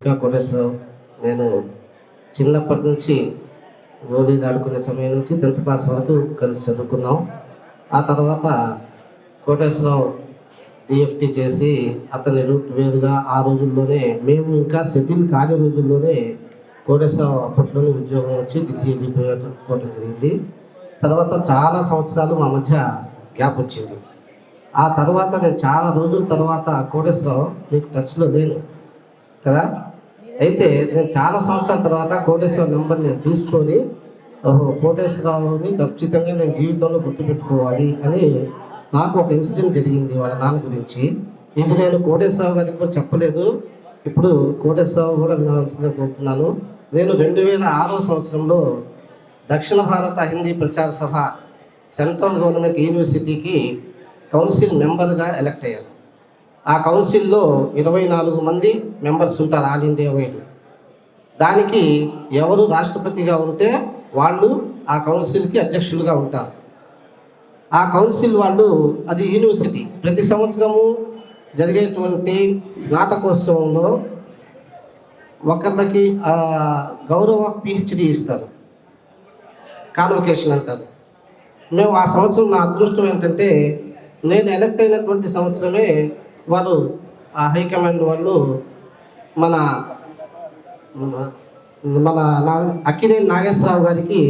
ఇంకా కోటేశ్వరరావు నేను చిన్నప్పటి నుంచి గోళీలు ఆడుకునే సమయం నుంచి 10th క్లాస్ వరకు కలిసి చదువుకున్నాం. ఆ తర్వాత కోటేశ్వరరావు డిఎఫ్టీ చేసి అతని రూట్ వేరుగా ఆ రోజుల్లోనే మేము ఇంకా సెటిల్ కాని రోజుల్లోనే కోటేశ్వరరావు అప్పట్లోనే ఉద్యోగం వచ్చి ఢిల్లీ వెళ్ళిపోవడం జరిగింది. తర్వాత చాలా సంవత్సరాలు మా మధ్య గ్యాప్ వచ్చింది. ఆ తర్వాత నేను చాలా రోజుల తర్వాత కోటేశ్వరరావు నీకు టచ్లో లేను కదా, అయితే నేను చాలా సంవత్సరాల తర్వాత కోటేశ్వరరావు నెంబర్ నేను తీసుకొని కోటేశ్వరరావుని ఖచ్చితంగా నేను జీవితంలో గుర్తుపెట్టుకోవాలి అని నాకు ఒక ఇన్సిడెంట్ జరిగింది వాళ్ళ నాన్న గురించి. ఇది నేను కోటేశ్వరరావు గారికి కూడా చెప్పలేదు, ఇప్పుడు కోటేశ్వరరావు కూడా వినాల్సిందే కోరుతున్నాను. నేను 2006 సంవత్సరంలో దక్షిణ భారత హిందీ ప్రచార సభ సెంట్రల్ గవర్నమెంట్ యూనివర్సిటీకి కౌన్సిల్ మెంబర్గా ఎలక్ట్ అయ్యాను. ఆ కౌన్సిల్లో 24 మంది మెంబర్స్ ఉంటారు ఆల్ ఇండియా వైడ్. దానికి ఎవరు రాష్ట్రపతిగా ఉంటే వాళ్ళు ఆ కౌన్సిల్కి అధ్యక్షులుగా ఉంటారు. ఆ కౌన్సిల్ వాళ్ళు, అది యూనివర్సిటీ, ప్రతి సంవత్సరము జరిగేటువంటి స్నాతకోత్సవంలో ఒకరికి గౌరవ పిహెచ్డి ఇస్తారు, కాన్వకేషన్ అంటారు. మేము ఆ సంవత్సరం నా అదృష్టం ఏంటంటే నేను ఎలక్ట్ అయినటువంటి సంవత్సరమే వారు ఆ హైకమాండ్ వాళ్ళు మన మన అక్కినేని నాగేశ్వరరావు గారికి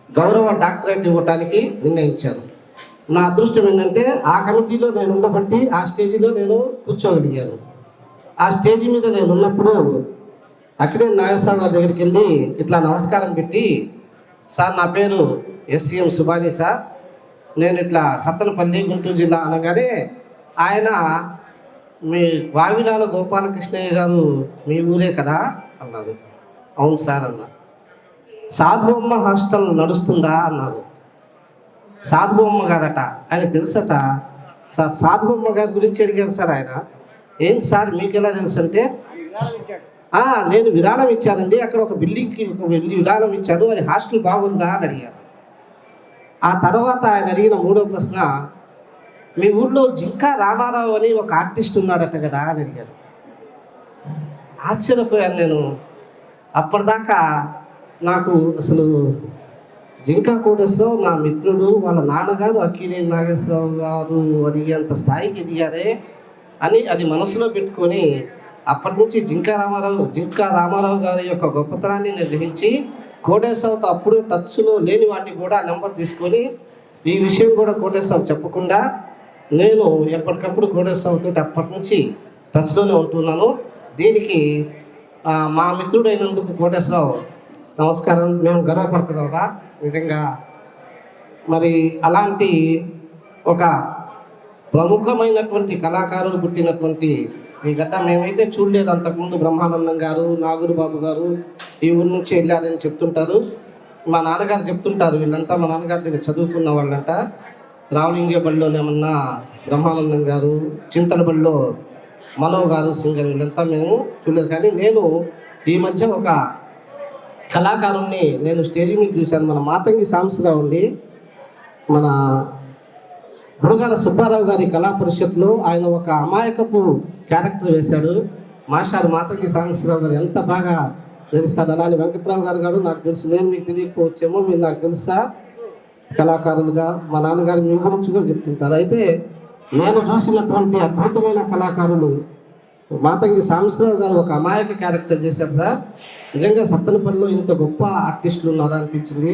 గౌరవ డాక్టరేట్ ఇవ్వటానికి నిర్ణయించారు. నా అదృష్టం ఏంటంటే ఆ కమిటీలో నేను ఉన్నబట్టి ఆ స్టేజీలో నేను కూర్చోగలిగాను. ఆ స్టేజీ మీద నేను ఉన్నప్పుడు అక్కినేని నాగేశ్వరరావు గారి దగ్గరికి వెళ్ళి ఇట్లా నమస్కారం పెట్టి, సార్ నా పేరు ఎస్సీఎం సుబాని సార్, నేను ఇట్లా సత్తెనపల్లి గుంటూరు జిల్లా అనగానే ఆయన, మీ వావిలాల గోపాలకృష్ణయ్య గారు మీ ఊరే కదా అన్నారు. అవును సార్ అన్నా. సాధుబొమ్మ హాస్టల్ నడుస్తుందా అన్నారు. సాధుబొమ్మ గారట, ఆయన తెలుసట. సార్ సాధుబొమ్మ గారి గురించి అడిగారు సార్ ఆయన. ఏంటి సార్ మీకు ఎలా తెలుసు అంటే, నేను విరాళం ఇచ్చానండి, అక్కడ ఒక బిల్డింగ్కి విరాళం ఇచ్చాను, అది హాస్టల్ బాగుందా అని అడిగారు. ఆ తర్వాత ఆయన అడిగిన 3వ ప్రశ్న, మీ ఊళ్ళో జింకా రామారావు అని ఒక ఆర్టిస్ట్ ఉన్నాడట కదా అని అడిగారు. ఆశ్చర్యపోయాను నేను. అప్పటిదాకా నాకు అసలు జింకా కోటేశ్వరరావు నా మిత్రుడు, వాళ్ళ నాన్నగారు అక్కినేని నాగేశ్వరరావు గారు అడిగేంత స్థాయికి ఎదిగారే అని అది మనసులో పెట్టుకొని అప్పటి నుంచి జింకా రామారావు గారి యొక్క గొప్పతనాన్ని నేను గ్రహించి కోటేశ్వరరావుతో అప్పుడు టచ్లో లేని వాటిని కూడా నెంబర్ తీసుకొని ఈ విషయం కూడా కోటేశ్వరరావు చెప్పకుండా నేను ఎప్పటికప్పుడు కోటేశ్వరరావుతో అప్పటి నుంచి టచ్లోనే ఉంటున్నాను. దీనికి మా మిత్రుడైనందుకు కోటేశ్వరరావు నమస్కారం, మేము గర్వపడుతున్నారా నిజంగా. మరి అలాంటి ఒక ప్రముఖమైనటువంటి కళాకారులు పుట్టినటువంటి ఈ గడ్డ మేమైతే చూడలేదు అంతకుముందు. బ్రహ్మానందం గారు, నాగూరు బాబు గారు ఈ ఊరి నుంచి వెళ్ళారని చెప్తుంటారు. మా నాన్నగారు చెప్తుంటారు, వీళ్ళంతా మా నాన్నగారి దగ్గర చదువుకున్న వాళ్ళంట. రావలింగే బడిలోనేమన్నా బ్రహ్మానందం గారు, చింతల బడిలో మనో గారు సింగర్, వీళ్ళంతా మేము చూడలేదు. కానీ నేను ఈ మధ్య ఒక కళాకారుణ్ణి నేను స్టేజీ మీద చూశాను. మన మాతంగి సాంబశివరావు ఉండి మన బుడగాల సుబ్బారావు గారి కళా పరిషత్లో ఆయన ఒక అమాయకపు క్యారెక్టర్ వేశాడు. మాస్టర్ మాతంగి సాంబశివరావు గారు ఎంత బాగా వేస్తాడు. అలానే వెంకట్రావు గారు నాకు తెలుసు, నేను మీకు తెలియకపోవచ్చేమో, మీరు నాకు తెలుసా కళాకారులుగా. మా నాన్నగారు మీ గురించి కూడా చెప్తుంటారు. అయితే నేను చూసినటువంటి అద్భుతమైన కళాకారులు మాతంగి సాంబశివరావు గారు ఒక అమాయక క్యారెక్టర్ చేశారు సార్. నిజంగా సత్తెనపల్లిలో ఇంత గొప్ప ఆర్టిస్టులు ఉన్నారా అనిపించింది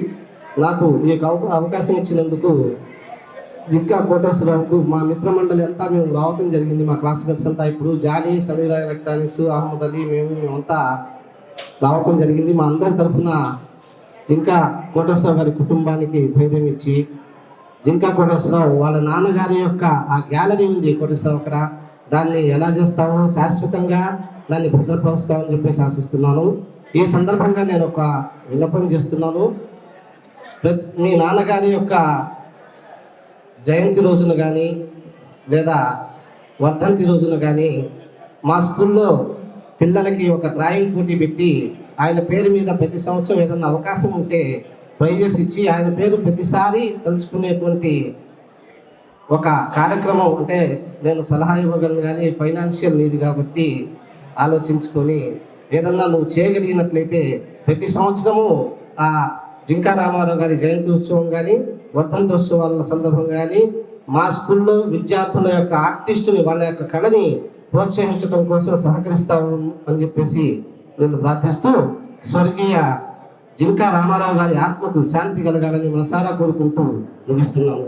నాకు. ఈ అవకాశం ఇచ్చినందుకు జింకా కోటేశ్వరరావుకు మా మిత్రమండలి అంతా మేము రావటం జరిగింది. మా క్లాస్మేట్స్ అంతా ఇప్పుడు జానీ, సమీరా ఎలక్ట్రానిక్స్, అహ్మద్ అలీ, మేమంతా రావటం జరిగింది. మా అందరి తరఫున జింకా కోటేశ్వరరావు గారి కుటుంబానికి ధైర్యం ఇచ్చి, జింకా కోటేశ్వరరావు వాళ్ళ నాన్నగారి యొక్క ఆ గ్యాలరీ ఉంది కోటేశ్వరరావు అక్కడ, దాన్ని ఎలా చేస్తామో శాశ్వతంగా దాన్ని భద్రపరుస్తామని చెప్పేసి ఆశిస్తున్నాను. ఈ సందర్భంగా నేను ఒక విన్నపం చేస్తున్నాను. మీ నాన్నగారి యొక్క జయంతి రోజున కానీ లేదా వర్ధంతి రోజున కానీ మా స్కూల్లో పిల్లలకి ఒక డ్రాయింగ్ పోటీ పెట్టి ఆయన పేరు మీద ప్రతి సంవత్సరం ఏదన్నా అవకాశం ఉంటే ప్రైజెస్ ఇచ్చి ఆయన పేరు ప్రతిసారి తలుచుకునేటువంటి ఒక కార్యక్రమం. అంటే నేను సలహా ఇవ్వగలను కానీ ఫైనాన్షియల్ నీది కాబట్టి ఆలోచించుకొని ఏదన్నా నువ్వు చేయగలిగినట్లయితే ప్రతి సంవత్సరము ఆ జింకా రామారావు గారి జయంతి ఉత్సవం కానీ వర్ధంతోత్సవాల సందర్భం కానీ మా స్కూల్లో విద్యార్థుల యొక్క ఆర్టిస్టుని వాళ్ళ యొక్క కళని ప్రోత్సహించడం కోసం సహకరిస్తాము అని చెప్పేసి నేను ప్రార్థిస్తూ స్వర్గీయ జింకా రామారావు గారి ఆత్మకు శాంతి కలగాలని మనసారా కోరుకుంటూ ముగిస్తున్నాను.